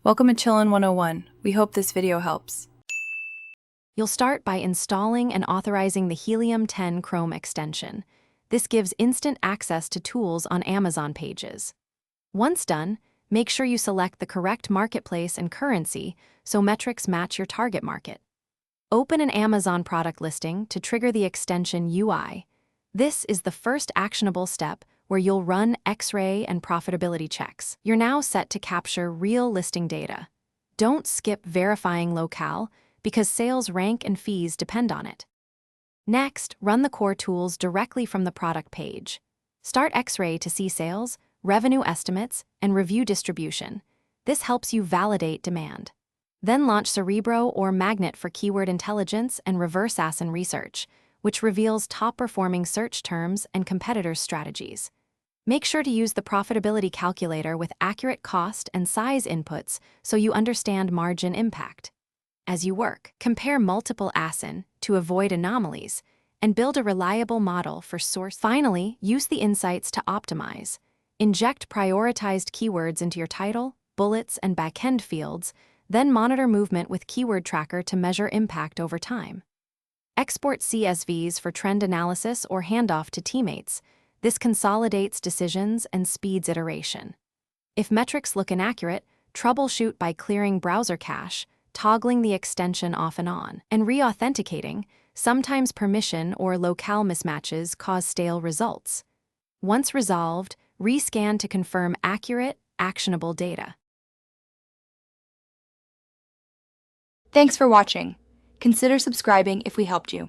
Welcome to Chillin' 101. We hope this video helps. You'll start by installing and authorizing the Helium 10 Chrome extension. This gives instant access to tools on Amazon pages. Once done, make sure you select the correct marketplace and currency so metrics match your target market. Open an Amazon product listing to trigger the extension UI. This is the first actionable step where you'll run X-ray and profitability checks. You're now set to capture real listing data. Don't skip verifying locale because sales rank and fees depend on it. Next, run the core tools directly from the product page. Start X-ray to see sales, revenue estimates, and review distribution. This helps you validate demand. Then launch Cerebro or Magnet for keyword intelligence and reverse ASIN research, which reveals top-performing search terms and competitors' strategies. Make sure to use the profitability calculator with accurate cost and size inputs so you understand margin impact. As you work, compare multiple ASIN to avoid anomalies and build a reliable model for source. Finally, use the insights to optimize. Inject prioritized keywords into your title, bullets, and backend fields, then monitor movement with Keyword Tracker to measure impact over time. Export CSVs for trend analysis or handoff to teammates. This consolidates decisions and speeds iteration. If metrics look inaccurate, troubleshoot by clearing browser cache, toggling the extension off and on, and re-authenticating. Sometimes permission or locale mismatches cause stale results. Once resolved, rescan to confirm accurate, actionable data. Thanks for watching. Consider subscribing if we helped you.